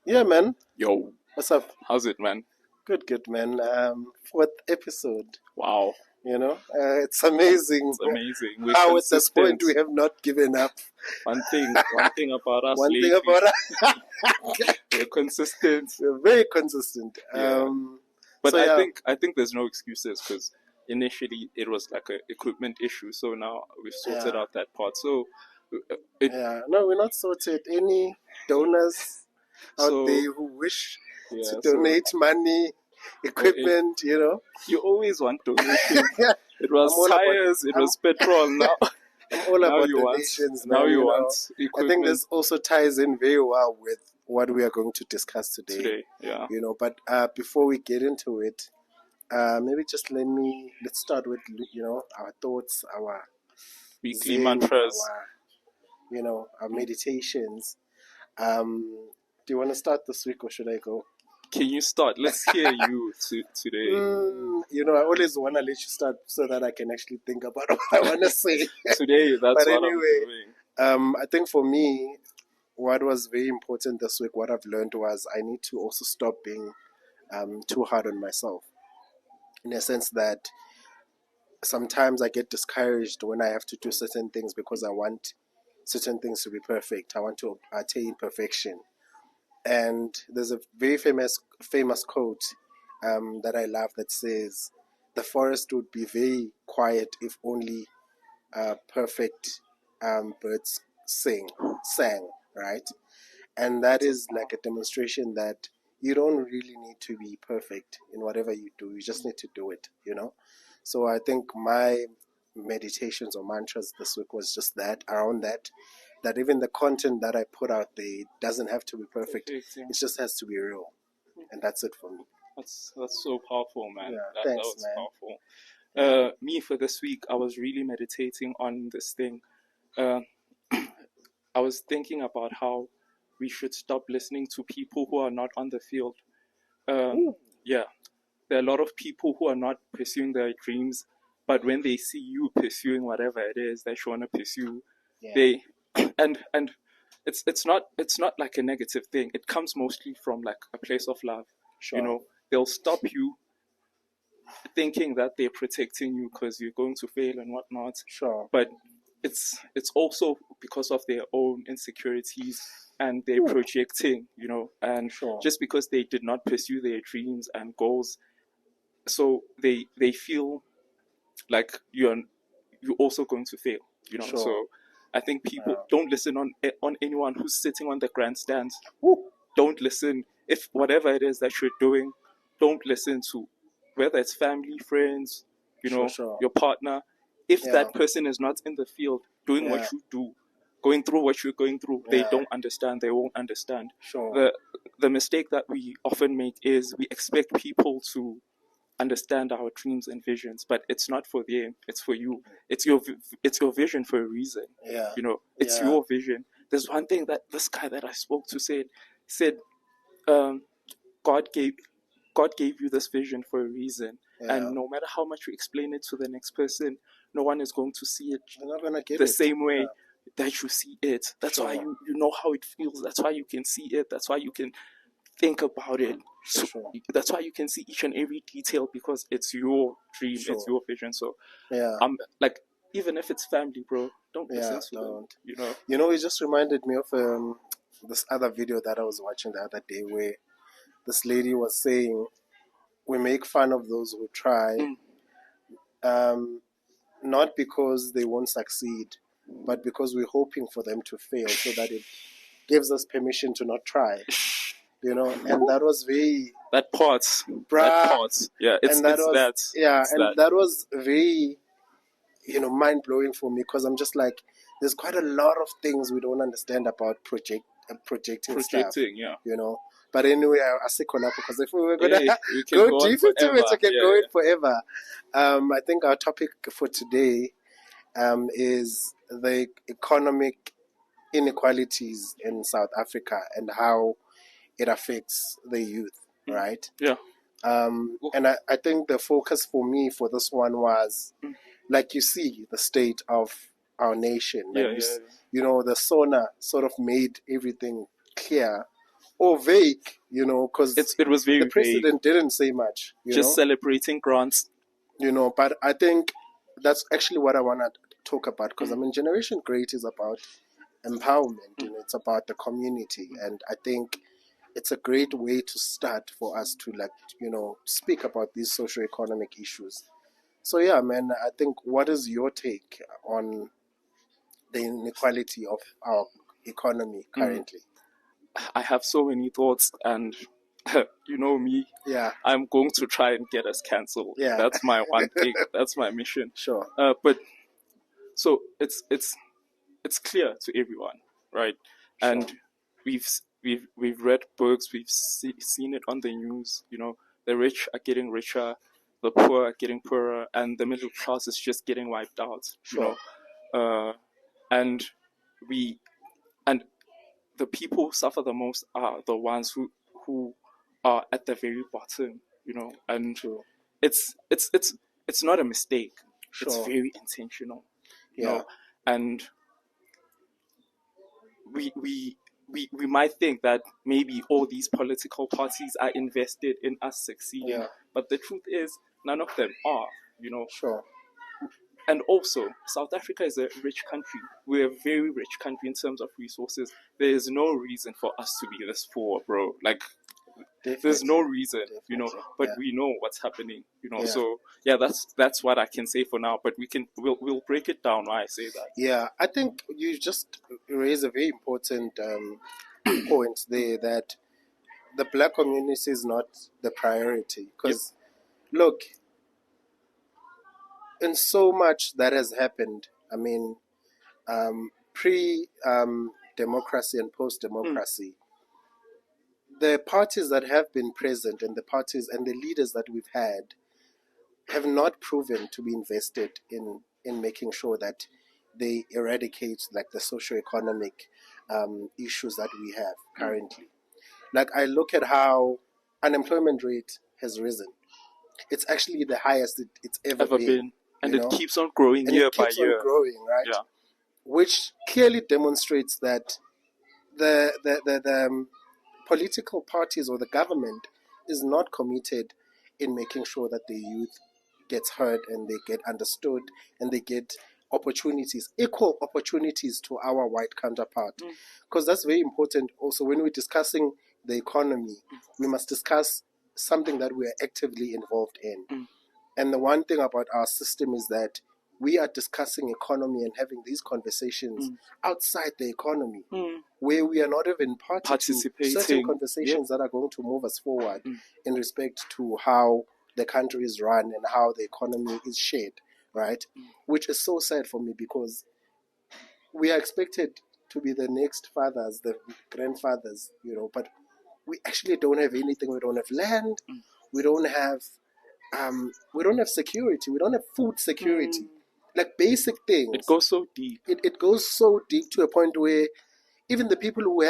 Yeah, man. Yo, What's up? how's it, man? Good, man. Fourth episode. Wow, It's amazing it's amazing. We're how at this point consistent. we have not given up. One thing about us One thing lately, about us, we're consistent. we're very consistent. Yeah, but So I yeah, think I think there's no excuses because initially it was like a equipment issue. So now we've sorted yeah, out that part. So it yeah. No, we're not sorted. Any donors out so there who wish to yeah. So donate money, it, equipment, you always want donations. yeah, It I'm was all about. tires. It I'm, was petrol. Now I'm all now about you want donations, now man. you want I think equipment this also ties in very well with what we are going to discuss today. today. Yeah. But before we get into it, maybe just let's start with our thoughts, our Weekly zen, mantras. our meditations. Do you want to start this week or should I go? Can you start? Let's hear you today. I always want to let you start so that I can actually think about what I want to say. Today, that's But what anyway, I'm doing. I think for me, what was very important this week, what I've learned was I need to also stop being too hard on myself. In a sense that sometimes I get discouraged when I have to do certain things because I want certain things to be perfect. I want to attain perfection. And there's a very famous quote that I love that says, "The forest would be very quiet if only perfect birds sang, right?" And that is like a demonstration that you don't really need to be perfect in whatever you do. You just need to do it. So I think my meditations or mantras this week was just that, around that even the content that I put out there doesn't have to be perfect. It just has to be real. And that's it for me. That's so powerful, man. Yeah, that thanks, was man. powerful. Me for this week, I was really meditating on this thing. I was thinking about how we should stop listening to people who are not on the field. Yeah, there are a lot of people who are not pursuing their dreams, but when they see you pursuing whatever it is that you want to pursue, Yeah. they and it's not like a negative thing. It comes mostly from like a place of love. Sure. They'll stop you thinking that they're protecting you because you're going to fail and whatnot. Sure. But it's also because of their own insecurities and they're projecting, and Sure. just because they did not pursue their dreams and goals, so they feel like you're also going to fail, Sure. So I think people don't listen on anyone who's sitting on the grandstands. Woo. Don't listen if whatever it is that you're doing, don't listen to whether it's family, friends, Sure. your partner. If that person is not in the field doing what you do, going through what you're going through, they don't understand. They won't understand. Sure. The mistake that we often make is we expect people to understand our dreams and visions, but it's not for them. It's for you. It's your vision for a reason. Yeah. It's your vision. There's one thing that this guy that I spoke to said, God gave you this vision for a reason, and no matter how much you explain it to the next person, no one is going to see it the same way that you see it. That's why you know how it feels. That's why you can see it. That's why you can think about it. So that's why you can see each and every detail, because it's your dream, it's your vision. So I'm like, even if it's family, bro, don't listen to them. It just reminded me of this other video that I was watching the other day where this lady was saying, we make fun of those who try, not because they won't succeed, but because we're hoping for them to fail so that it gives us permission to not try. And that was very... That part. Yeah, that was very, mind-blowing for me, because I'm just like, there's quite a lot of things we don't understand about projecting stuff. Yeah. But anyway, I stick on up, because if we were going to go deep into it, we can go in forever. I think our topic for today is the economic inequalities in South Africa and how it affects the youth, right? Yeah. And I think the focus for me for this one was, like, you see the state of our nation. The SONA sort of made everything clear or vague, you know, because it was very the president vague. didn't say much, Just celebrating grants. You know, but I think that's actually what I want to talk about, because I mean, Generation Great is about empowerment, you know, it's about the community, and I think it's a great way to start for us to, like, you know, speak about these socio-economic issues. So yeah, man, I think, what is your take on the inequality of our economy currently? I have so many thoughts, and you know me. Yeah. I'm going to try and get us cancelled. Yeah. That's my one thing. That's my mission. Sure. But so it's clear to everyone, right? Sure. And we've read books, we've seen it on the news. You know, the rich are getting richer, the poor are getting poorer, and the middle class is just getting wiped out. Sure. You know, and we and the people who suffer the most are the ones who are at the very bottom. You know, and True. it's not a mistake. Sure. It's very intentional. You Yeah. know, and we might think that maybe all these political parties are invested in us succeeding, Yeah. but the truth is none of them are. You know. Sure. And also, South Africa is a rich country. We're a very rich country in terms of resources. There is no reason for us to be this poor, bro. Like, there's no reason, you know. But we know what's happening, you know. Yeah. So yeah, that's what I can say for now. But we'll break it down why I say that. Yeah, I think you just raised a very important point there, that the black community is not the priority. Because look, in so much that has happened, I mean, pre democracy and post democracy, the parties that have been present and the parties and the leaders that we've had have not proven to be invested in making sure that they eradicate, like, the socio-economic issues that we have currently. Like, I look at how unemployment rate has risen. It's actually the highest it's ever been. And it keeps on growing year by year. Growing, right? Yeah. Which clearly demonstrates that the political parties or the government is not committed in making sure that the youth gets heard and they get understood and they get opportunities, equal opportunities to our white counterpart. Because that's very important also when we're discussing the economy. We must discuss something that we are actively involved in. And the one thing about our system is that we are discussing economy and having these conversations outside the economy, where we are not even participating in certain conversations that are going to move us forward in respect to how the country is run and how the economy is shared, right? Which is so sad for me, because we are expected to be the next fathers, the grandfathers, you know, but we actually don't have anything. We don't have land. We don't have security. We don't have food security. Like, basic things. It goes so deep. It goes so deep to a point where even the people who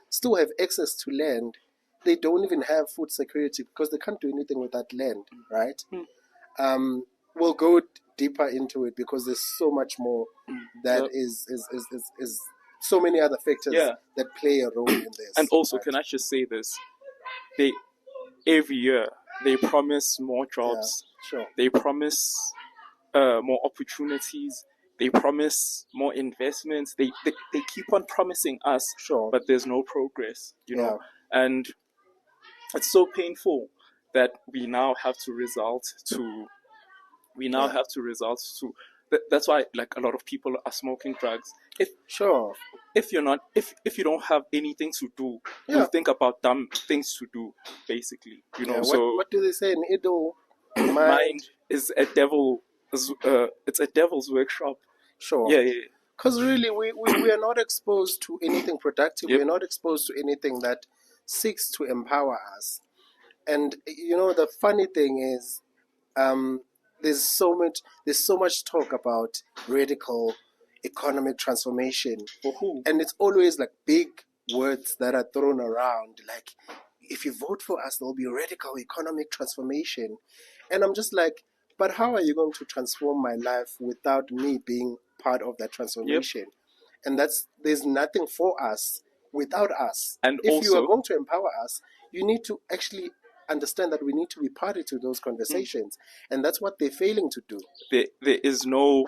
still have access to land, they don't even have food security because they can't do anything with that land, right? We'll go deeper into it because there's so much more that is so many other factors that play a role in this. And also, can I just say this? Every year they promise more jobs. Sure. They promise more opportunities. They promise more investments. They keep on promising us, but there's no progress, you know. And it's so painful that we now have to resort to. That's why, like, a lot of people are smoking drugs. If you don't have anything to do, you think about dumb things to do, basically. You know. So what do they say in Ido? Mind is a devil. It's a devil's workshop. Sure. Yeah. Because really, we are not exposed to anything productive. We're not exposed to anything that seeks to empower us. And you know, the funny thing is, there's so much talk about radical economic transformation. For who? And it's always like big words that are thrown around, like, if you vote for us, there'll be radical economic transformation. And I'm just like, but how are you going to transform my life without me being part of that transformation? And there's nothing for us without us. And if you are also, going to empower us, you need to actually understand that we need to be party to those conversations, and that's what they're failing to do. There is no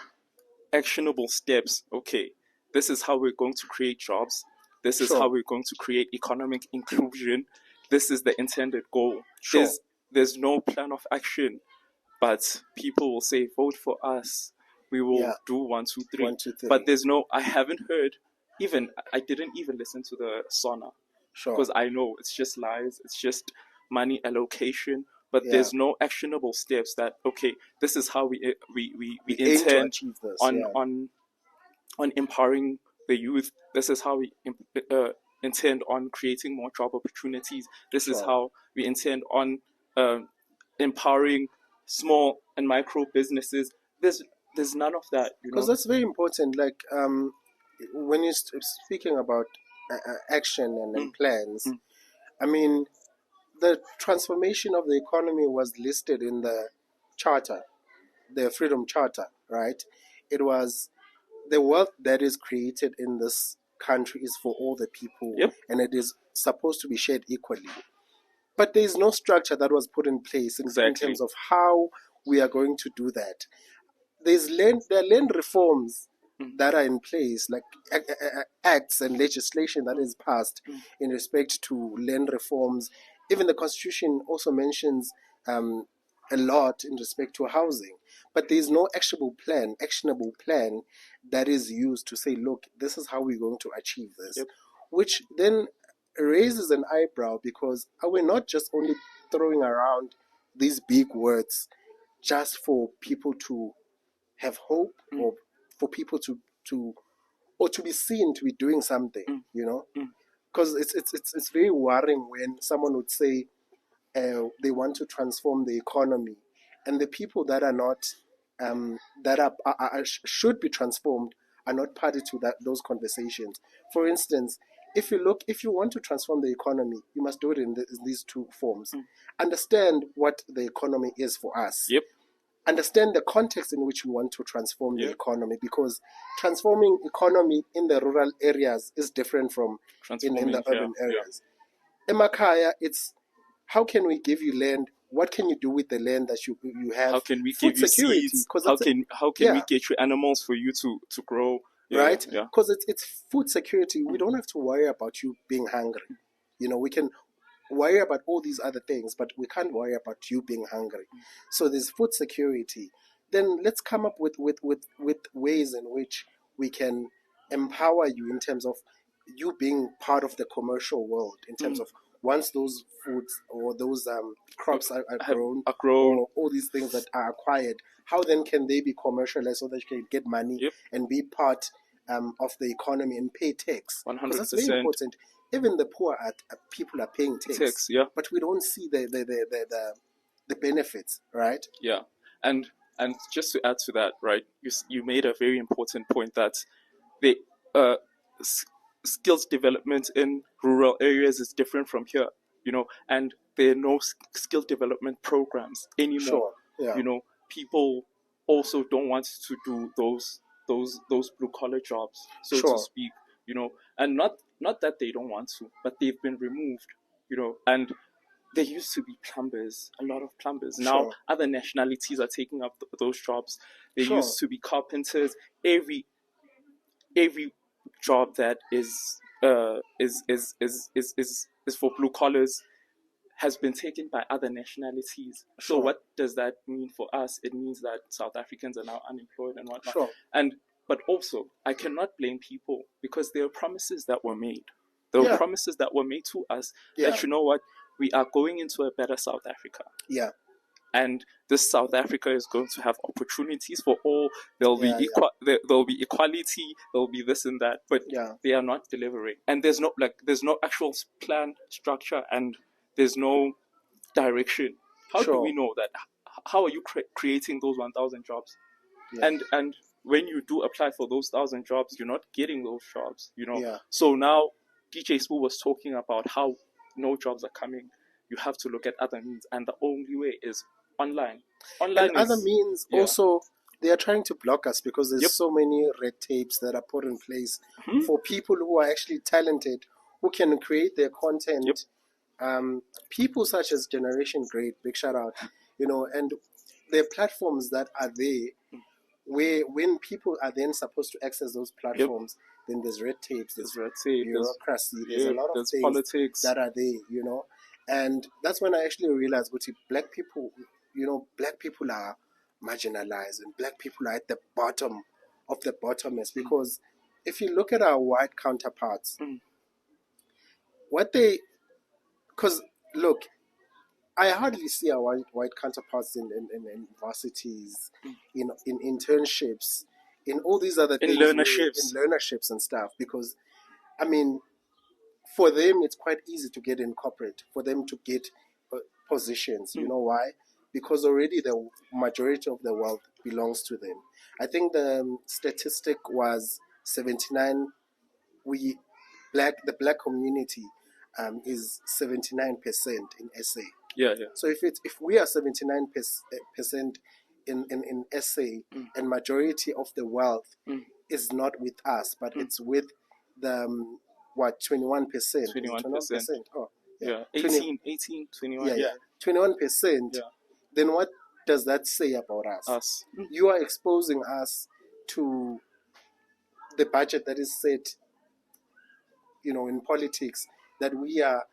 actionable steps. Okay, this is how we're going to create jobs. This is how we're going to create economic inclusion. This is the intended goal. There's no plan of action, but people will say, vote for us. We will do 1, 2, 3. 1, 2, 3. But I haven't heard, I didn't even listen to the SONA. Because I know it's just lies, it's just money allocation, but there's no actionable steps that, okay, this is how we intend to achieve this, on empowering the youth. This is how we intend on creating more job opportunities. This is how we intend on empowering small and micro businesses. There's none of that, because that's very important. Like when you're speaking about action and plans, I mean, the transformation of the economy was listed in the charter, the Freedom Charter, right? It was the wealth that is created in this country is for all the people, and it is supposed to be shared equally. But there is no structure that was put in place in terms of how we are going to do that. There are land reforms that are in place, like acts and legislation that is passed in respect to land reforms. Even the Constitution also mentions a lot in respect to housing, but there is no actionable plan that is used to say, look, this is how we're going to achieve this, which then raises an eyebrow, because are we not just only throwing around these big words just for people to have hope, or for people to be seen to be doing something, because it's very worrying when someone would say they want to transform the economy, and the people that are not should be transformed are not party to those conversations. For instance, if you want to transform the economy, you must do it in these two forms. Understand what the economy is for us. Understand the context in which we want to transform the economy, because transforming economy in the rural areas is different from in the urban areas. Emakaya, it's how can we give you land? What can you do with the land that you have? How can we Food give you security, seeds? How can we get you animals for you to grow? Right? Because it's food security. We don't have to worry about you being hungry. We can worry about all these other things, but we can't worry about you being hungry. So there's food security. Then let's come up with ways in which we can empower you in terms of you being part of the commercial world, in terms of once those foods or those crops are grown, or all these things that are acquired, how then can they be commercialized so that you can get money and be part of the economy and pay tax? 100%. Because that's very important. Even the poor people are paying tax, but we don't see the benefits, right? Yeah, and just to add to that, right? You made a very important point that the skills development in rural areas is different from here, and there are no skill development programs anymore. People also don't want to do those blue collar jobs, so to speak, and not that they don't want to, but they've been removed, and there used to be plumbers, a lot of plumbers. Now other nationalities are taking up those jobs. There used to be carpenters. Every job that is for blue collars has been taken by other nationalities. So what does that mean for us? It means that South Africans are now unemployed and whatnot. But also, I cannot blame people, because there are promises that were made. There were promises that were made to us that, you know what, we are going into a better South Africa. And this South Africa is going to have opportunities for all. There'll be there'll be equality. There'll be this and that. But they are not delivering. And there's no actual plan, structure, and there's no direction. How do we know that? How are you creating those 1,000 jobs? And when you do apply for those 1,000 jobs, you're not getting those jobs. So now DJ Spoo was talking about how no jobs are coming. You have to look at other means, and the only way is online. And other means also, they are trying to block us, because there's so many red tapes that are put in place for people who are actually talented who can create their content. Yep. People such as Generation Great, big shout out, and there are platforms that are there where when people are then supposed to access those platforms, then there's red tapes, there's bureaucracy, there's a lot of things politics that are there, and that's when I actually realized, black people, black people are marginalized and black people are at the bottom of the bottomest, because if you look at our white counterparts, because look, I hardly see our white counterparts in universities, in internships, in all these other things, in learnerships and stuff. Because, I mean, for them it's quite easy to get in corporate, for them to get positions. You know why? Because already the majority of the wealth belongs to them. I think the statistic was 79. The black community is 79% in SA. Yeah. So if we are 79% in SA, and majority of the wealth is not with us, but it's with the 21%. 21%. Oh, yeah. 18, 21. Yeah. 21%. Yeah. Then what does that say about us? You are exposing us to the budget that is set, in politics, that we are,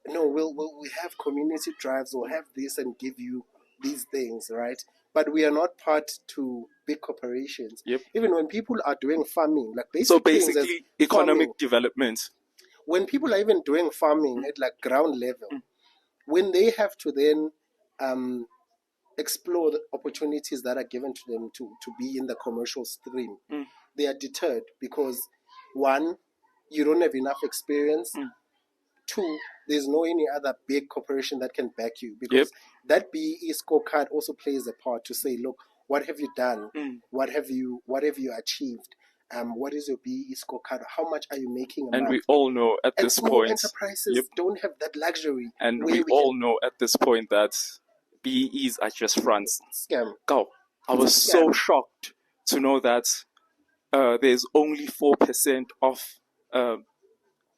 we have community drives, we'll have this and give you these things, right? But we are not part to big corporations. Yep. Even when people are doing farming, like basically economic development. When people are even doing farming at like ground level, when they have to then explore the opportunities that are given to them to be in the commercial stream, they are deterred because, one, you don't have enough experience. Two, there's no any other big corporation that can back you, because that BEE scorecard also plays a part to say, look, what have you done? What have you achieved? What is your BEE scorecard? How much are you making a month? We all know at this point, enterprises don't have that luxury. And we all know at this point that BEs are just fronts. Scam. Go. I was so shocked to know that there's only 4% of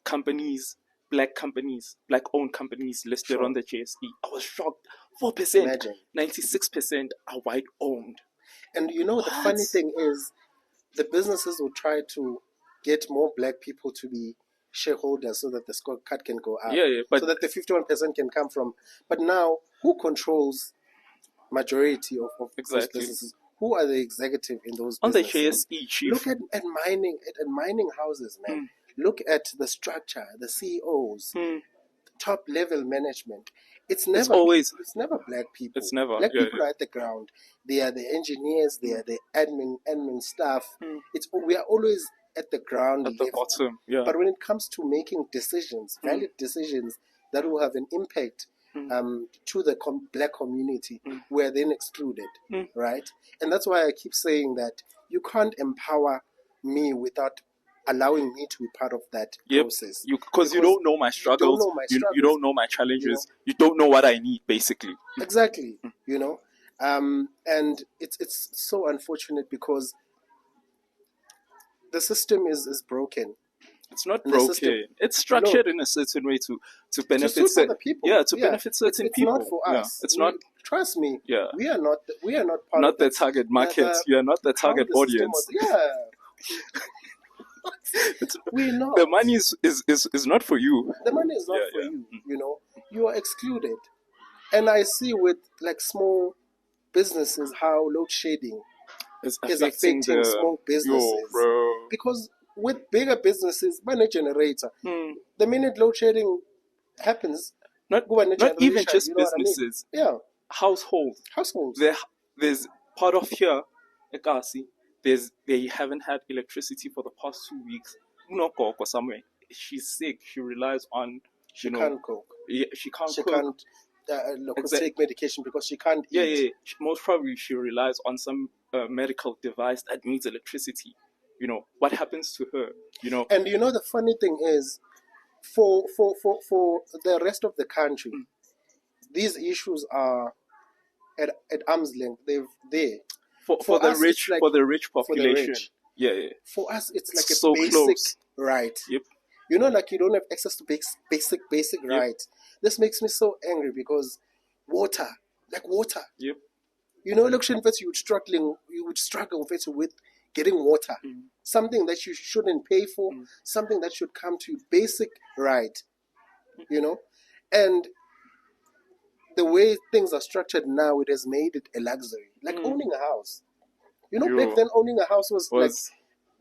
companies, black-owned companies listed on the JSE. I was shocked. 4%. Imagine. 96% are white-owned. And the funny thing is, the businesses will try to get more black people to be shareholders so that the scorecard can go up. But so that the 51% can come from. But now, who controls majority of those businesses? Who are the executive in those businesses? On the JSE, chief. Look at mining houses, man. Look at the structure, the CEOs, top level management. It's never black people. It's never black people are at the ground. They are the engineers. They are the admin staff. We are always at the ground, at the bottom. Yeah. But when it comes to making decisions, valid decisions that will have an impact to the black community, we are then excluded, right? And that's why I keep saying that you can't empower me without allowing me to be part of that process. Because you don't know my struggles. You don't know my challenges. You don't know what I need, basically. Exactly. And it's so unfortunate because the system is broken. It's not broken. It's structured in a certain way to benefit certain people. Yeah, to benefit certain people. It's not for us. It's not. Trust me. Yeah. We are not part not of the target market. You are not the target audience. We're not. The money is not for you. The money is not for you. You are excluded. And I see with like small businesses how load shedding is affecting small businesses. Because with bigger businesses, when a generator, the minute load shedding happens, not even just businesses. I mean? Households. There's part of here, Ekasi. They haven't had electricity for the past 2 weeks. Or somewhere. She's sick. She relies on. She can't cook. Yeah, she can't she cook. Can't take medication because she can't eat. Most probably she relies on some medical device that needs electricity. What happens to her? And the funny thing is, for the rest of the country, these issues are at arm's length. They're there. For the rich population. For us, it's like so a basic close. right. Yep. You know, like you don't have access to basic Yep. rights. This makes me so angry because water, like water. Yep. You know, election vets, you would struggle with getting water. Something that you shouldn't pay for, something that should come to you, basic right. You know, and the way things are structured now, it has made it a luxury, like owning a house. You know, back then owning a house was like,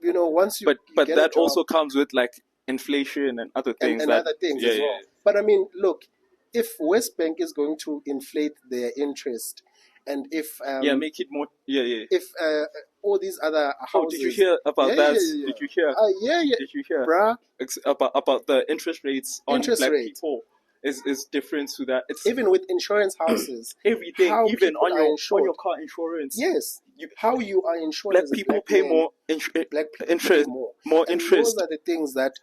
you know, once you but get that a job, also comes with like inflation and other things and other things as well. Yeah. But I mean, look, if West Bank is going to inflate their interest, and if make it more if all these other houses. Oh, did you hear about that? Did you hear? Did you hear? Bruh. About the interest rates on black rate. people is different to that. It's even with insurance houses, everything, how even on insured. your car insurance. Yes, how you are insured. Black as a people black pay man, more black people interest, pay more and interest. those are the things that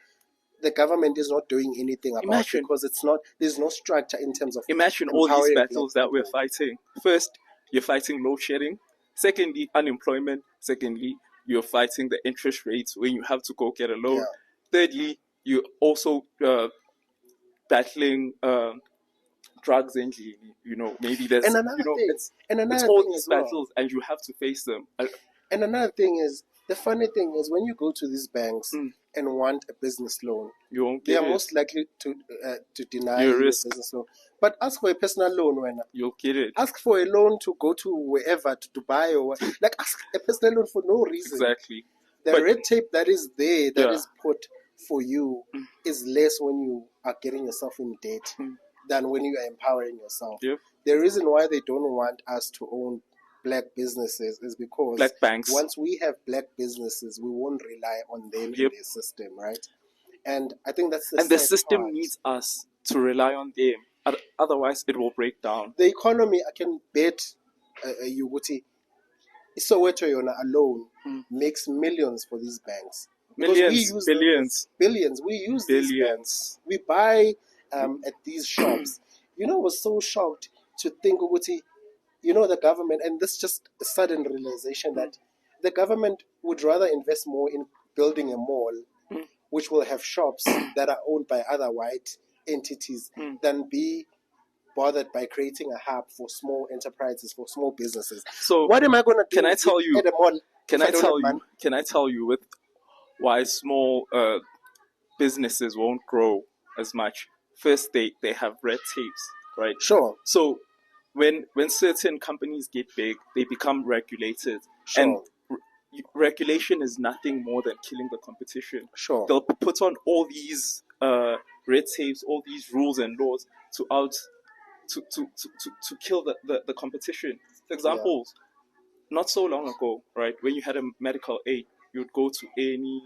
the government is not doing anything about, because it's not. There's no structure in terms of. Imagine all these battles that we're fighting. First, you're fighting load shedding. Secondly, unemployment. Secondly, you're fighting the interest rates when you have to go get a loan. Yeah. Thirdly, you're also battling drugs and you know, maybe there's and another thing. It's all these battles and you have to face them. And another thing is, the funny thing is, when you go to these banks and want a business loan, you won't they get are it. most likely to deny you a business loan. But ask for a personal loan when you'll get it. Ask for a loan to go to wherever, to Dubai or like ask a personal loan for no reason. Exactly. The red tape that is there, that is put for you, is less when you are getting yourself in debt than when you are empowering yourself. Yep. The reason why they don't want us to own black businesses is because black banks. Once we have black businesses, we won't rely on them in their system, right? And I think that's the system needs us to rely on them. Otherwise, it will break down. The economy, I can bet you, Guti, Soweto alone makes millions for these banks. Because millions, we use billions. Billions. We use these banks. We buy at these shops. You know, I was so shocked to think, Guti, you know, the government, and this just a sudden realization that the government would rather invest more in building a mall, which will have shops that are owned by other white entities, than be bothered by creating a hub for small enterprises, for small businesses. So what am I going to do? Can I tell you? At a mall? Can I tell you with why small businesses won't grow as much? First, they have red tapes, right? Sure. So when certain companies get big, they become regulated, sure. and regulation is nothing more than killing the competition. Sure. They'll put on all these red tapes, all these rules and laws to kill the competition. For example, not so long ago, right, when you had a medical aid, you'd go to any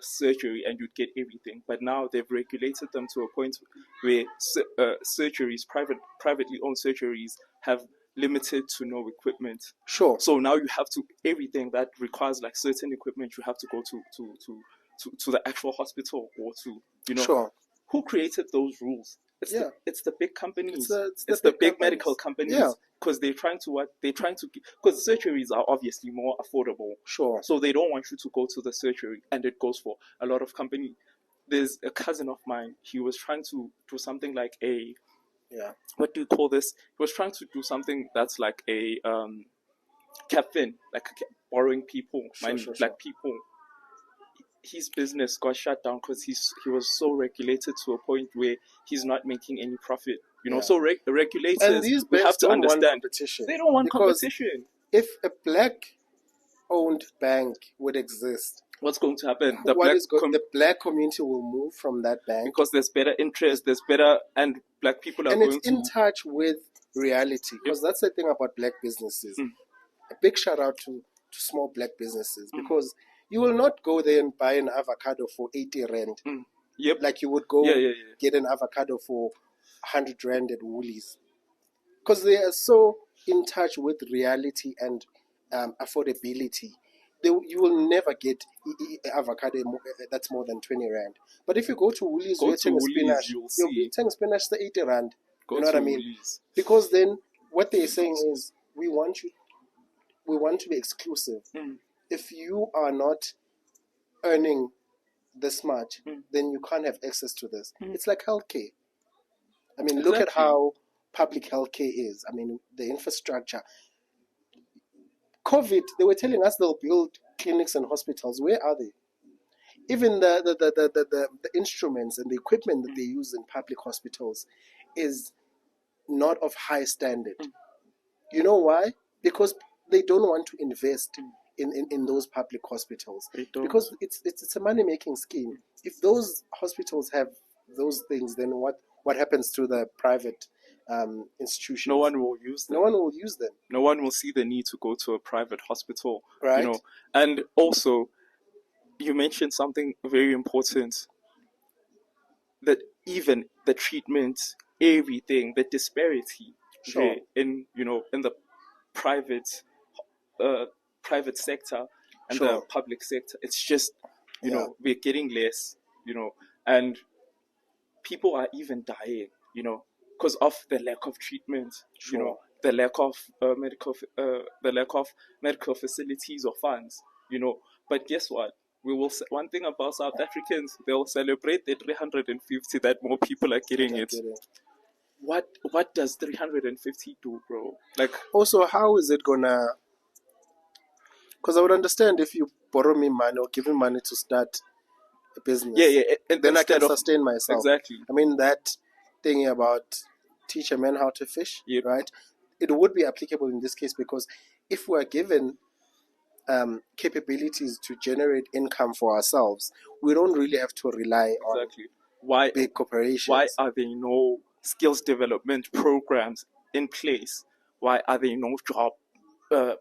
surgery and you'd get everything. But now they've regulated them to a point where surgeries, privately owned surgeries, have limited to no equipment. Sure. So now you have to, everything that requires like certain equipment, you have to go to the actual hospital or to, you know. Sure. Who created those rules? It's the big companies. It's the big medical companies. Yeah. Because they're trying to because surgeries are obviously more affordable. Sure. So they don't want you to go to the surgery, and it goes for a lot of company. There's a cousin of mine. He was trying to do something like what do you call this? He was trying to do something that's like a captain, like borrowing people, black people. His business got shut down because he was so regulated to a point where he's not making any profit. You know, so regulators, and these we have to understand. Competition. They don't want competition. If a black-owned bank would exist, what's going to happen? The black community will move from that bank because there's better interest, and black people are and going it's in touch with reality. Because that's the thing about black businesses. A big shout out to small black businesses, because you will not go there and buy an avocado for 80 rand. Yep. Like you would go get an avocado for 100 rand at Woolies. Because they are so in touch with reality and affordability. You will never get avocado that's more than 20 rand. But if you go to Woolies, you'll be selling spinach to 80 rand. You know what I mean? Woolies. Because then what they're saying is, we want to be exclusive. If you are not earning this much, then you can't have access to this. It's like healthcare. I mean, Exactly. look at how public healthcare is. I mean, the infrastructure. COVID, they were telling us they'll build clinics and hospitals. Where are they? Even the instruments and the equipment that they use in public hospitals is not of high standard. You know why? Because they don't want to invest in those public hospitals. Because it's a money-making scheme. If those hospitals have those things, then what happens to the private institutions? No one will use them. No one will use them. No one will see the need to go to a private hospital. Right. And also, you mentioned something very important, that even the treatment, everything, the disparity in the private sector and the public sector, it's just we're getting less, and people are even dying, because of the lack of treatment, the lack of medical facilities or funds, But guess what? One thing about South Africans, they'll celebrate the 350 that more people are getting it. What does 350 do, bro? Like, also, how is it gonna? Because I would understand if you borrow me money or give me money to start a business. Then I can sustain myself. Exactly. I mean, that thing about teach a man how to fish, right? It would be applicable in this case, because if we're given capabilities to generate income for ourselves, we don't really have to rely on big corporations. Why are there no skills development programs in place? Why are there no job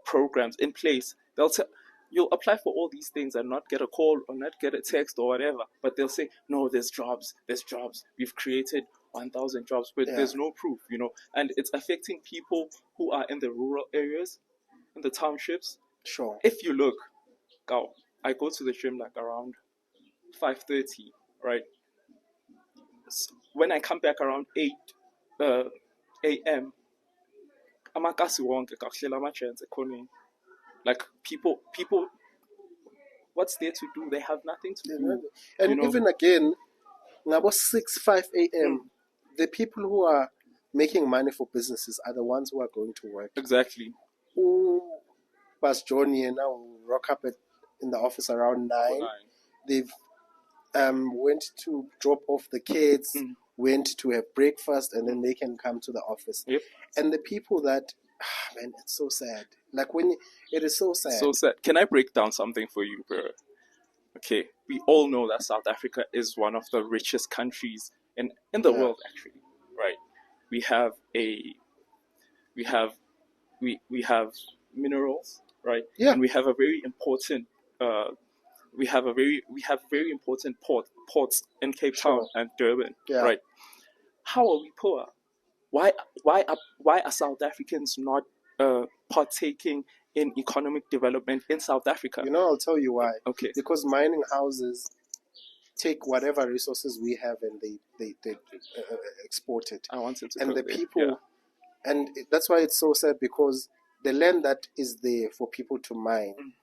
programs in place? You'll apply for all these things and not get a call or not get a text or whatever, but they'll say, no, there's jobs, we've created 1,000 jobs, but there's no proof, and it's affecting people who are in the rural areas, in the townships. Sure. If you look, I go to the gym like around 5:30, right? So when I come back around 8 a.m., like people, what's there to do? They have nothing to do. And even again, about 5 a.m., the people who are making money for businesses are the ones who are going to work. Exactly. Who was Johnny and now rock up in the office around 9. They've went to drop off the kids, went to have breakfast, and then they can come to the office. Yep. And the people that, man, it's so sad. Like it is so sad. So sad. Can I break down something for you, bro? Okay, we all know that South Africa is one of the richest countries in the world, actually, right? We have minerals, right? Yeah. And we have a very important very important ports in Cape Town and Durban, right? How are we poor? Why are South Africans not partaking in economic development in South Africa? I'll tell you why. Okay. Because mining houses take whatever resources we have and they export it. I wanted to. And the people, and that's why it's so sad, because the land that is there for people to mine,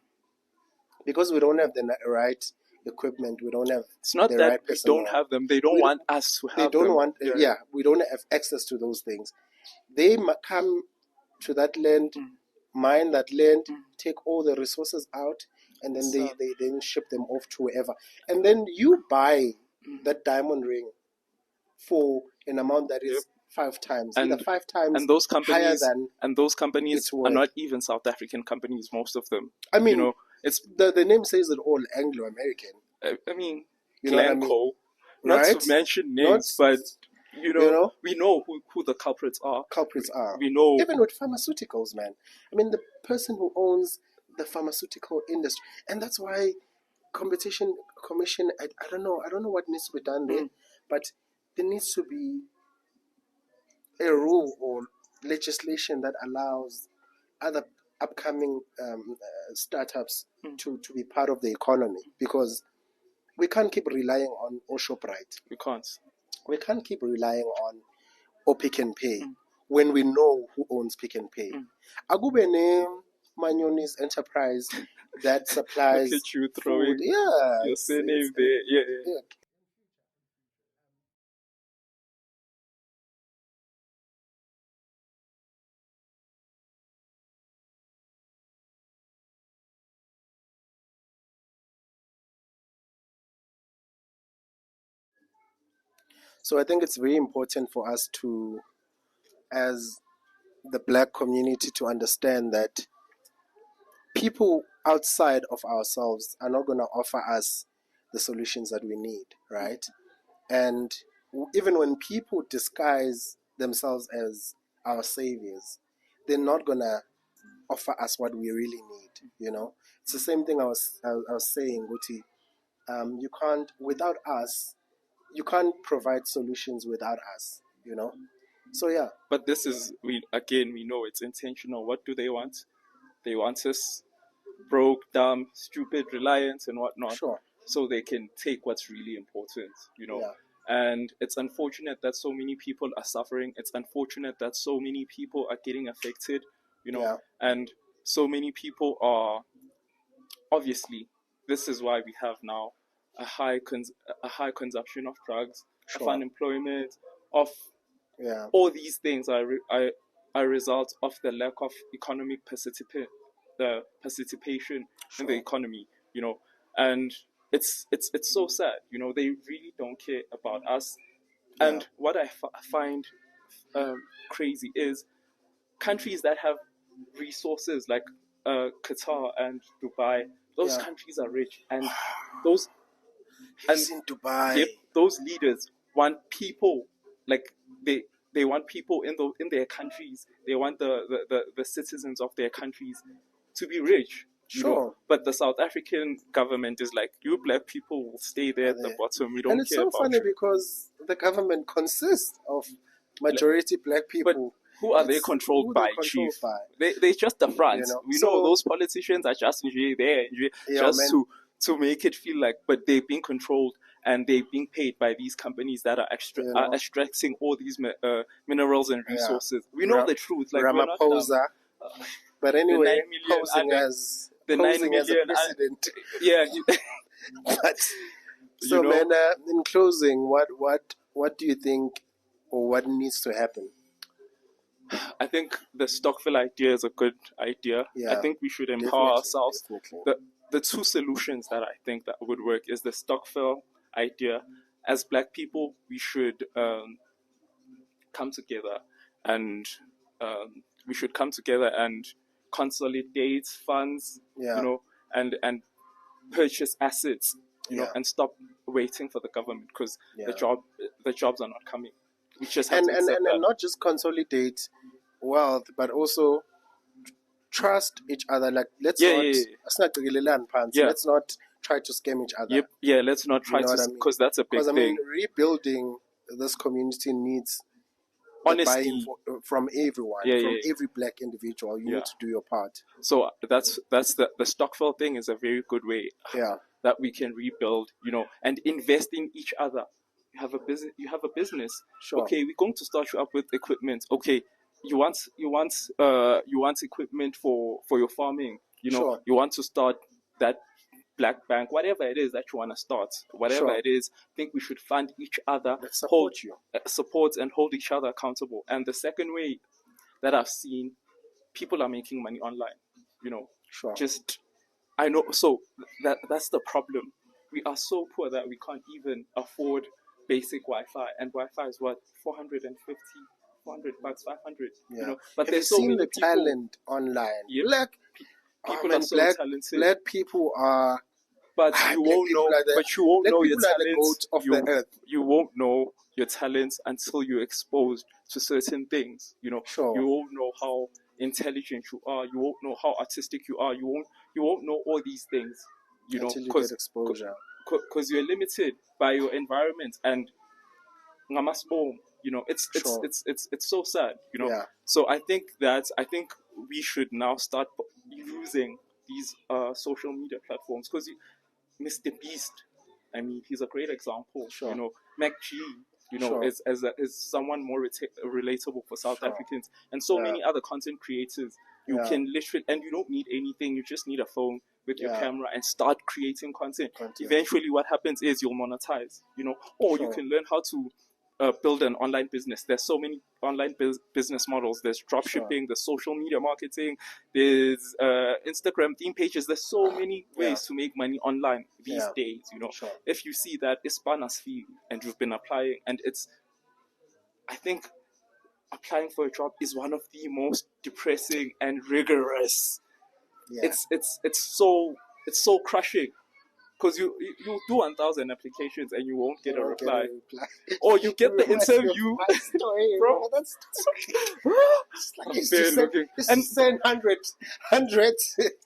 because we don't have the right equipment, we don't have. It's not that right we don't have them; they don't want us to have them. They don't want. We don't have access to those things. They come to that land, mine that land, take all the resources out, and then they then ship them off to wherever. And then you buy that diamond ring for an amount that is 5 times, either 5 times and those companies, higher than. And those companies are not even South African companies, most of them. I mean, it's the name says it all, Anglo-American. I mean, Glencoe, not to mention names, but we know who the culprits are. We know, even with pharmaceuticals, man. I mean, the person who owns the pharmaceutical industry, and that's why competition commission. I don't know what needs to be done there, but there needs to be a rule or legislation that allows other upcoming startups to be part of the economy, because we can't keep relying on Shoprite. We can't keep relying on Pick and Pay when we know who owns Pick and Pay. Akube Manyoni's enterprise that supplies Look at you food. throwing Yeah, your surname there. Yeah. So I think it's very important for us to, as the Black community, to understand that people outside of ourselves are not going to offer us the solutions that we need, right? And even when people disguise themselves as our saviors, they're not going to offer us what we really need. It's the same thing I was saying, Guti. You can't, without us, you can't provide solutions without us. So yeah. But this is, we know it's intentional. What do they want? They want us broke, dumb, stupid, reliant, and whatnot. Sure. So they can take what's really important. Yeah. And it's unfortunate that so many people are suffering. It's unfortunate that so many people are getting affected. Yeah. And so many people are, obviously, this is why we have now a high consumption of drugs, of Sure. unemployment, of Yeah. all these things are a result of the lack of economic participation in the Sure. economy. And it's so sad. They really don't care about us. Yeah. And what I find crazy is countries that have resources like Qatar and Dubai. Those Yeah. countries are rich, and those He's in Dubai. yep, those leaders want people, like they want people in their countries. They want the citizens of their countries to be rich. Sure. But the South African government is like, you Black people will stay there at the bottom. We don't And it's care so about funny you. because the government consists of majority Black people. But who are they controlled by, Chief? They just the front. We know those politicians are just there just to make it feel like, but they're being controlled and they're being paid by these companies that are extracting all these minerals and resources. We know the truth. Like, Ramaphosa. But anyway, posing as a president. Yeah. But so, man, in closing, what do you think, or what needs to happen? I think the Stockville idea is a good idea. Yeah, I think we should empower ourselves. Definitely. The two solutions that I think that would work is the Stockville idea. As Black people, we should come together and consolidate funds, and purchase assets, and stop waiting for the government, because the jobs are not coming. We just have to accept that. And not just consolidate wealth, but also trust each other. Like, let's not try to scam each other. Yep. Let's not try to, because that's a big thing. Because rebuilding this community needs honesty from everyone, from every Black individual. You need to do your part. So that's the Stockville thing is a very good way. That we can rebuild, and invest in each other. You have a business. Sure. Okay, we're going to start you up with equipment. Okay, you want equipment for your farming. Sure. You want to start that Black bank, whatever it is that you want to start, whatever it is. I think we should fund each other, support and hold each other accountable. And the second way that I've seen, people are making money online. Sure. I know. So that's the problem. We are so poor that we can't even afford basic Wi-Fi, and Wi-Fi is what, 450, 400 bucks, 500. But have there's you so seen many the talent online. Yep. Black people are so talented. Black people are. But you won't know. You won't know your talents. The earth. You won't know your talents until you're exposed to certain things. Sure. You won't know how intelligent you are. You won't know how artistic you are. You won't know all these things. Until you get exposure. Because you're limited by your environment, and it's so sad. So I think we should now start using these social media platforms, because Mr. Beast, I mean, he's a great example. Sure. Mac G, you know, as someone more relatable for South Africans, and so many other content creators. You can literally, and you don't need anything. You just need a phone with your camera and start creating content. Eventually, what happens is you'll monetize. You know, or you can learn how to build an online business. There's so many online business models. There's drop shipping, there's social media marketing, there's Instagram theme pages. There's so many ways to make money online these days. You know, if you see that Ispanas fee and you've been applying, and I think applying for a job is one of the most depressing and rigorous. It's so crushing. Because you do 1,000 applications and you won't get a reply. Or you get the interview. Bro, that's it's just send hundreds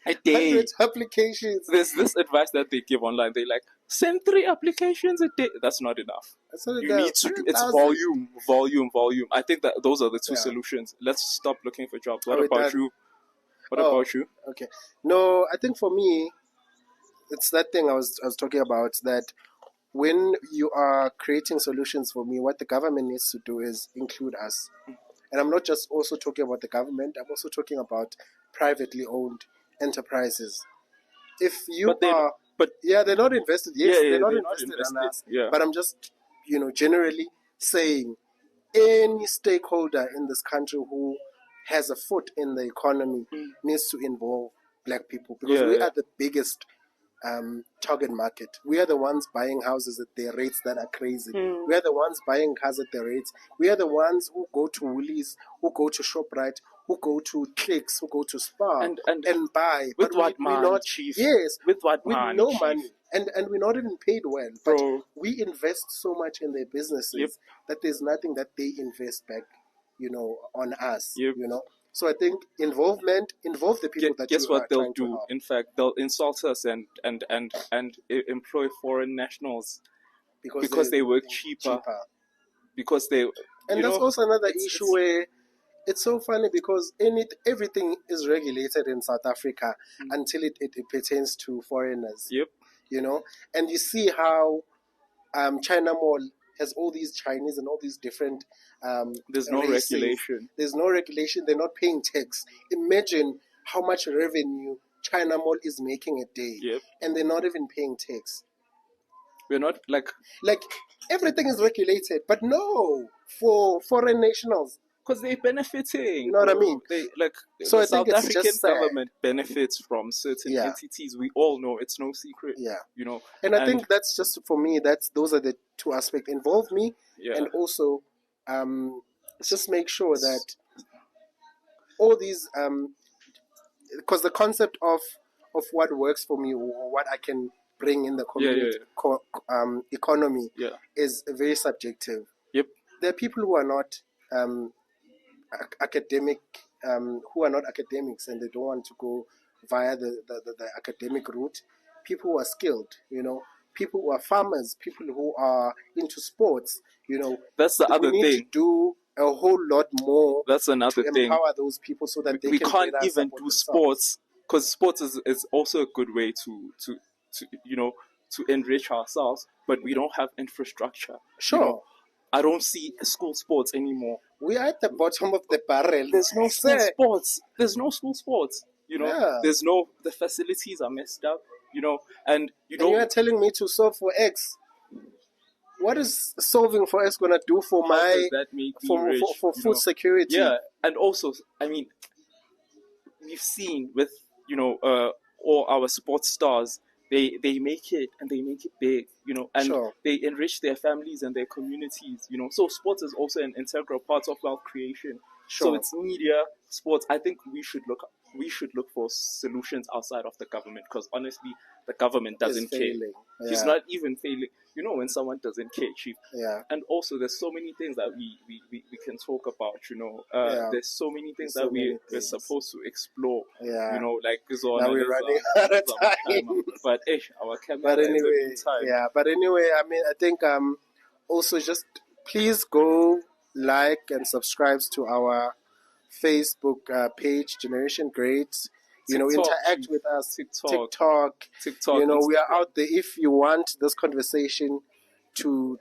a day. Applications. There's this advice that they give online. They like, send 3 applications a day. That's not enough. You need to do, it's volume. I think that those are the 2 solutions. Let's stop looking for jobs. What about you? Okay. No, I think for me, it's that thing I was talking about, that when you are creating solutions for me, what the government needs to do is include us. And I'm not just also talking about the government, I'm also talking about privately owned enterprises. If you they're not invested. Yes, they're not invested in us. Yeah. But I'm just, generally saying any stakeholder in this country who has a foot in the economy needs to involve black people, because we are the biggest target market. We are the ones buying houses at their rates that are crazy. We are the ones buying cars at their rates. We are the ones who go to Woolies, who go to ShopRite, who go to Clicks, who go to Spar and buy. With what money, Chief? Yes. With what with money, no Chief? money. And we're not even paid well. Bro. But we invest so much in their businesses that there's nothing that they invest back, on us. So I think involve the people that guess you what are they'll trying to do. help. In fact, they'll insult us and employ foreign nationals because they work cheaper. Because they that's also another issue where it's so funny, because everything is regulated in South Africa until it pertains to foreigners. Yep. And you see how China Mall has all these Chinese and all these different there's no races. regulation. There's no regulation. They're not paying tax. Imagine how much revenue China Mall is making a day. Yep. And they're not even paying tax. We're not like everything is regulated, but no, for foreign nationals. Because they're benefiting. You know what I mean? So the I think South it's African just government benefits from certain entities. We all know, it's no secret. Yeah. And I think that's just, for me, those are the 2 aspects. Involve me, and also just make sure that all these, because the concept of what works for me, or what I can bring in the community economy is very subjective. Yep. There are people who are not academic, who are not academics, and they don't want to go via the academic route. People who are skilled, people who are farmers, people who are into sports, That's the other thing. We need to do a whole lot more. That's another thing. Empower those people so that we can't even do sports, because sports is also a good way to enrich ourselves, but we don't have infrastructure. Sure. I don't see school sports anymore. We are at the bottom of the barrel. There's no school sports. There's no, the facilities are messed up, and you are telling me to solve for X. What is solving for X going to do for for food security? Yeah, and also, I mean, we've seen with, all our sports stars, they make it, and they make it big, and they enrich their families and their communities, So sports is also an integral part of wealth creation. So it's media, sports. I think we should look for solutions outside of the government, because honestly, the government doesn't care. He's not even failing. When someone doesn't care, Chief. Yeah. And also, there's so many things that we can talk about. There's so many things that we're supposed to explore. Yeah. Like Zona. Now we're running out of time. But our camera. But anyway, But anyway, I mean, I think also just please go like and subscribe to our Facebook page, Generation Great. Interact with us. TikTok. We are out there. If you want this conversation you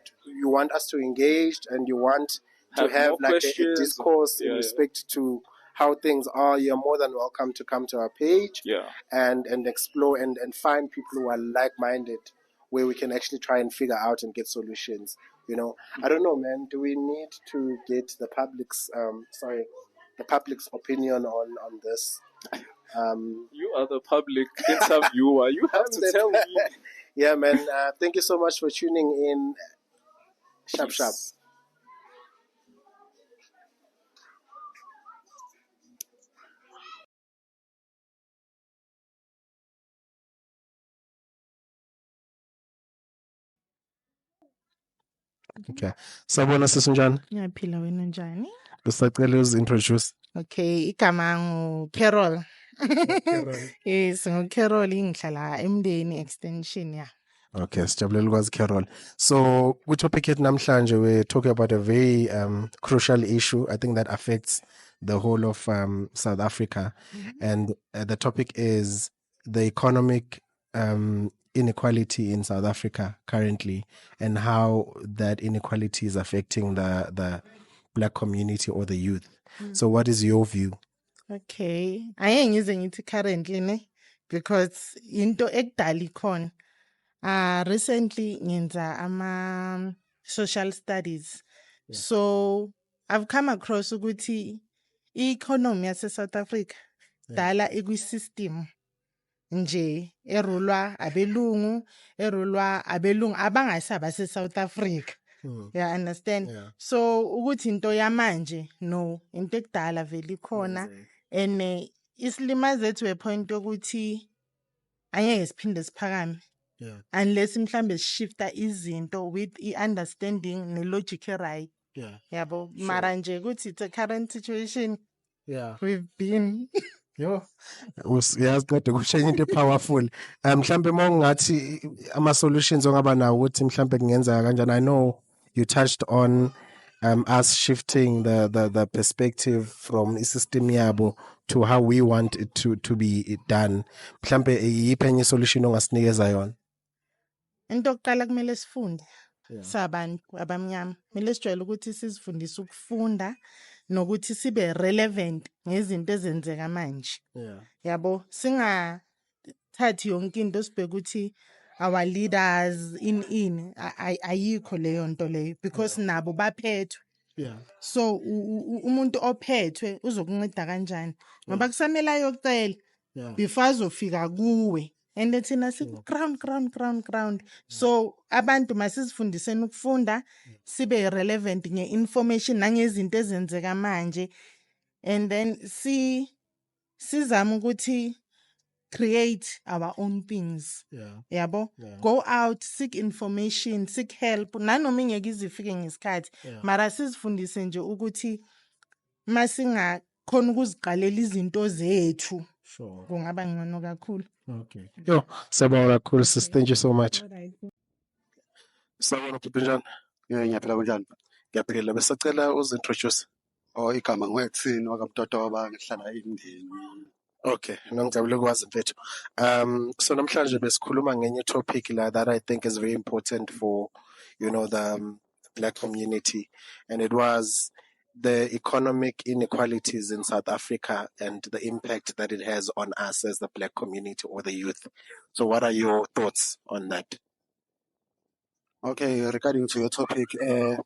want us to engage, and you want to have like a discourse in respect to how things are, you're more than welcome to come to our page and explore and find people who are like-minded, where we can actually try and figure out and get solutions. I don't know, man. Do we need to get the public's opinion on this? You are the public interviewer. You have to tell me. Yeah, man. Thank you so much for tuning in. Sharp. Okay. Sabona sisinjani? Ngiyaphila wena njani? Usacela uzintroduce. Okay, igama Carol. Yes, Carol ngihlala eMndeni extension ya. Okay, sijabulela ukwazi Carol. So, topic yethu namhlanje we're talking about a very crucial issue, I think, that affects the whole of South Africa. And the topic is the economic inequality in South Africa currently, and how that inequality is affecting the Black community or the youth. So what is your view? Okay, I ngize ngithi currently ne, because into ekudala ikhona. Recently ngenza ama social studies. Yeah. So I've come across ukuthi i-economy yase South Africa dala ekwi-system nje erulwa abelungu abangasaba se-South Africa. Yeah, understand? Yeah. So ukuthi into yamanje no, into ekudala vele ikhona, and isilimaze to a point yokuthi angeke siphinde siphakame. Yeah. Unless mhlambe shifta izinto with i-understanding ne-logic right. Yeah. Yabo, sure. Mara nje ukuthi it's a current situation. Yeah. We've been Yo. Uyazi kade kushenye into powerful. Mhlambe mongathi ama solutions ongaba nawo ukuthi mhlambe kungenzeka kanjani. I know you touched on us shifting the perspective from i-system yabo to how we want it to be done. Mhlambe yiphi enye solution ongasinikeza yona? Into yokuqala kumele sifunde sabantu abamnyama. Kumele sijwayele ukuthi sizifundise ukufunda nokuthi sibe relevant ngezinto ezenzeka manje. Yabo, singathathi yonke into sibheke ukuthi our leaders ayikho leyo nto leyo, because nabo baphethwe. So umuntu ophethwe uzokunceda kanjani? Ngoba kusamele ayocela before azofika kuwe. And thina ground. So abantu masizifundiseni ukufunda, sibe relevant nge-information nangezinto ezenzeka manje, and then sizama ukuthi create our own things. Yabo, go out, seek information, seek help. Nanoma ingeke izifike ngesikhathi, mara sizifundise nje ukuthi masingakhona ukuziqalela izinto zethu, kungaba ngcono kakhulu. Okay. Yo, sabona kakhulu sis, thank you so much. Sabona Putunjan. Ngiyaphila kunjani? Ngiyaphila, besacela uzintroduce. Igama ngwekuthini wakabtotoba ngihlala eMndeni. Okay, ngijabule ukwazi mfethu. So namhlanje besikhuluma ngenye topic that I think is very important for the Black community, and it was the economic inequalities in South Africa and the impact that it has on us as the Black community or the youth. So what are your thoughts on that? Okay, regarding to your topic, the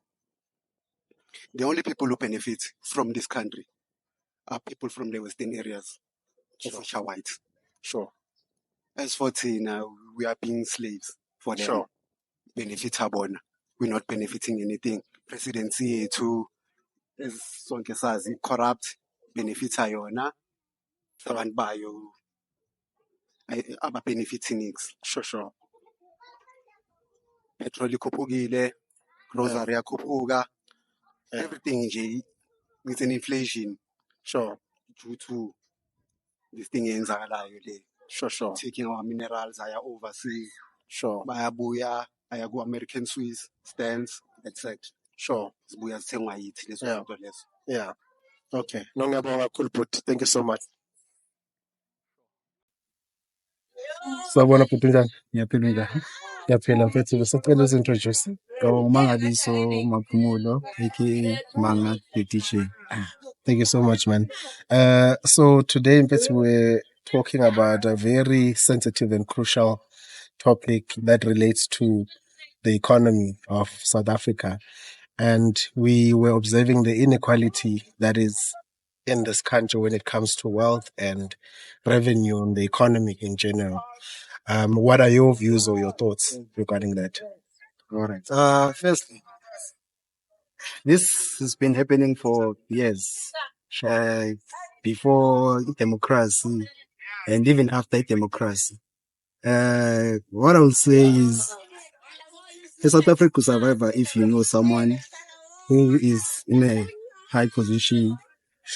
only people who benefit from this country are people from the western areas, of which are white. Sure. As for Tina, we are being slaves for them. Sure. Benefit abona. We're not benefiting anything. Presidency to as sonke sazi corrupt, benefits ayona. Abantu bayo aba benefiting nix. Sure. Petrol ikhuphukile, grocery yakhuphuka, everything nje with an inflation. Sure. Due to this thing eyenzakalayo le. Sure. Taking our minerals aya overseas. Sure. Bayabuya aya ku American Swiss stands, etc. Sure. Zibuya zithengwa yithi lezo zinto lezo. Yeah. Okay. No, ngiyabonga kakhulu but thank you so much. Sawubona bhuti njani? Ngiyaphila njani? Ngiyaphila mfethu, besicela uzintroduce. Umangaliso Maphumulo, aka Manga the DJ. Thank you so much, man. So today, mfethu, we're talking about a very sensitive and crucial topic that relates to the economy of South Africa. And we were observing the inequality that is in this country when it comes to wealth and revenue and the economy in general. What are your views or your thoughts regarding that? All right. Firstly, this has been happening for years. Before democracy and even after democracy. What I would say is, South Africa could survive if you know someone who is in a high position,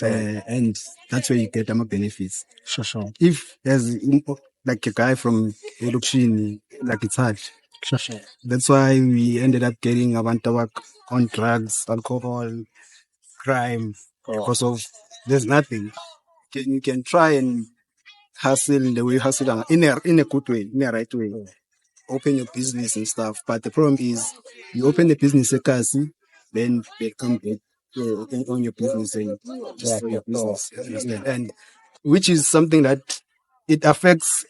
and that's where you get more benefits. Sure. If there's like a guy from Elukshini, like it's hard. Sure. That's why we ended up getting Avantawak on drugs, alcohol, crime, because of there's nothing. You can try and hustle the way you hustle in a good way, in a right way. Open your business and stuff. But the problem is, you open the business then they come back on your business and destroy your business. And which is something that it affects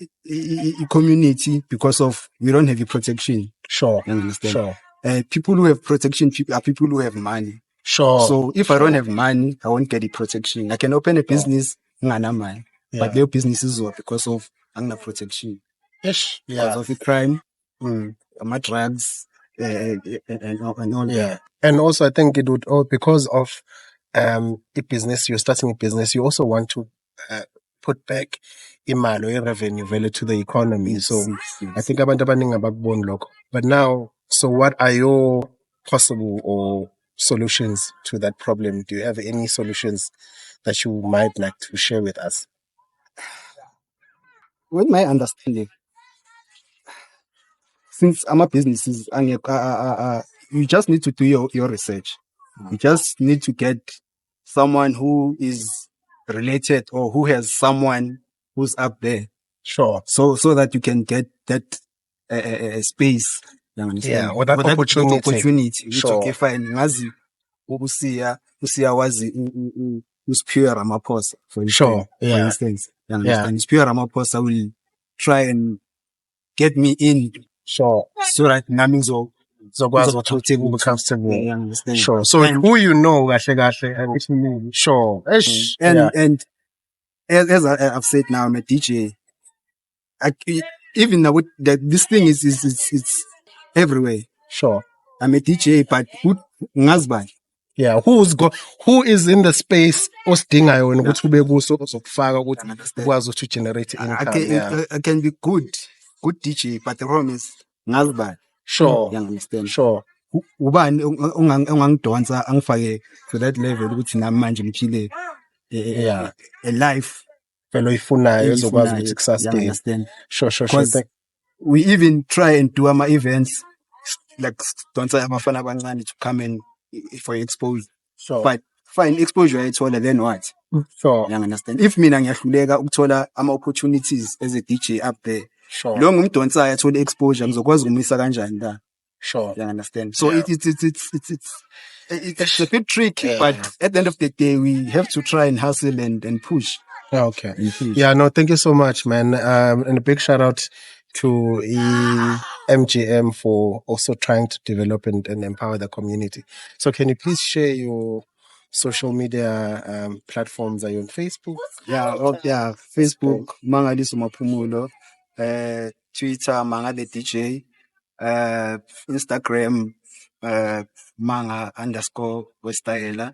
community because of we don't have a protection. Sure. You understand? Sure. People who have protection are people who have money. Sure. So if I don't have money, I won't get the protection. I can open a business, money, but their businesses are because of protection. Ish. Because of the crime, my drugs, and all that. And also, I think it would because of a business, you're starting a business, you also want to put back imali revenue value to the economy. Yes, so yes. I think abantu abaningi abakuboni lokho. But now, so what are your possible or solutions to that problem? Do you have any solutions that you might like to share with us? With my understanding, since I'm a businesses, you just need to do your research. You just need to get someone who is related or who has someone who's up there. Sure. So that you can get that space. You understand? Or that opportunity. Sure. Okay, fine. Ngazi usiya wazi uSphiwe Ramaphosa, for instance. Sure. For instance. You understand? USphiwe Ramaphosa will try and get me in. Sure. So that nami be comfortable. You understand? Sure. So who you know, kahle. Sure. And as I've said now, I'm a DJ. Even now with that, this thing is everywhere. Sure. I'm a DJ, but ngazibani. Yeah, who is in the space osidingayo wena ukuthi ube kuso ozokufaka ukuthi ukwazi to generate income. I can be good DJ, but the problem is ngazibani. Sure. You understand? Sure. Ubani ongangidonsa angifake to that level ukuthi nami manje ngiphile a life velo ifunayo ezokwazi ukuthi you understand? Sure. Because we even try and do our events like donsa abafana abancane to come in for exposure. Sure. But fine exposure ayithola then what? Sure. You understand? If mina ngiyahluleka ukuthola ama opportunities as a DJ up there. Sure. Lo ngumdonsayo athola exposure ngizokwazi ukumisa kanjani la? Sure. You understand? So it's a bit tricky, but at the end of the day, we have to try and hustle and push. Okay. Yeah, no, thank you so much, man. And a big shout out to MGM for also trying to develop and empower the community. So can you please share your social media platforms? Are you on Facebook? Yeah, Facebook, Mangaliso Maphumulo, Twitter, Manga the DJ, Instagram, Manga_Westaela,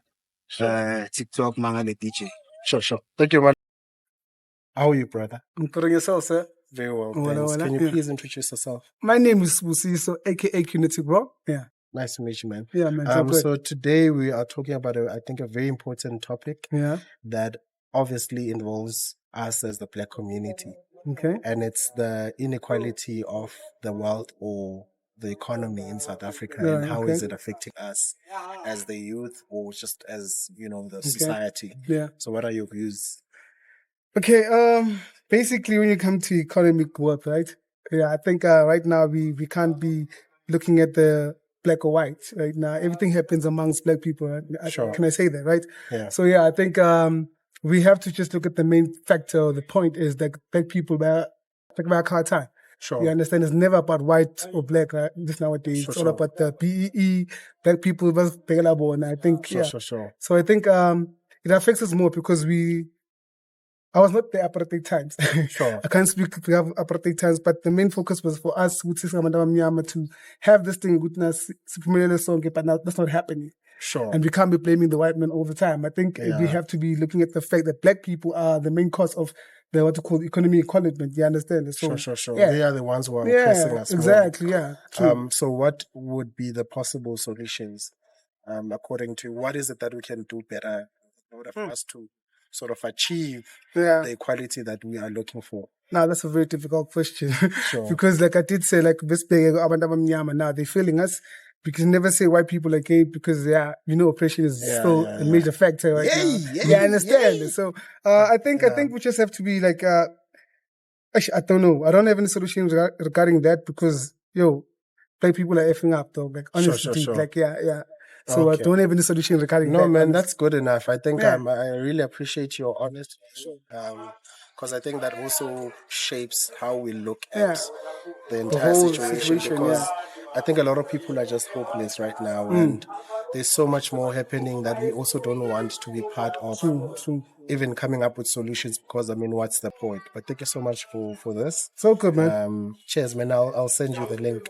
TikTok, Manga the DJ. Sure. Thank you, man. How are you, brother? I'm putting yourself, sir. Very well, thanks. Can you please introduce yourself? My name is Busiso, aka Unity, bro. Yeah. Nice to meet you, man. Yeah, man. So today we are talking about, I think, a very important topic. Yeah. That obviously involves us as the Black community. Okay. And it's the inequality of the wealth or the economy in South Africa, and how is it affecting us as the youth or just as, the society. Yeah. So what are your views? Okay, basically when you come to economic growth, right? Yeah, I think right now we can't be looking at the black or white right now. Everything happens amongst black people. Right? Sure. Can I say that, right? Yeah. So yeah, I think we have to just look at the main factor. The point is that black people are like hard time. Sure. You understand? It's never about white or black, right? Just nowadays, Sure, it's all sure. about the BEE, black people versus available. And I think, Sure, yeah. sure. So I think it affects us more because I was not there apartheid times. Sure. I can't speak to have apartheid times, but the main focus was for us to have this thing, but now that's not happening. Sure. And we can't be blaming the white man all the time. I think we have to be looking at the fact that black people are the main cause of the what you call economy equality. You understand? So, Sure. Yeah. They are the ones who are oppressing us. Exactly. More. Yeah. True. So what would be the possible solutions, according to what is it that we can do better in order for us to sort of achieve the equality that we are looking for? Now that's a very difficult question. Sure. Because like I did say, like this now they're failing us. Because never say white people are gay because oppression is still a major factor right now. I understand. So I think we just have to be like actually, I don't know. I don't have any solutions regarding that because black people are effing up though. Like honestly, Sure. like yeah. So I don't have any solution regarding that. No, man, that's good enough. I think I really appreciate your honesty. Because I think that also shapes how we look at the entire whole situation. Because I think a lot of people are just hopeless right now, and there's so much more happening that we also don't want to be part of. True. Even coming up with solutions, because what's the point? But thank you so much for this. So good, man. Cheers, man. I'll send you the link.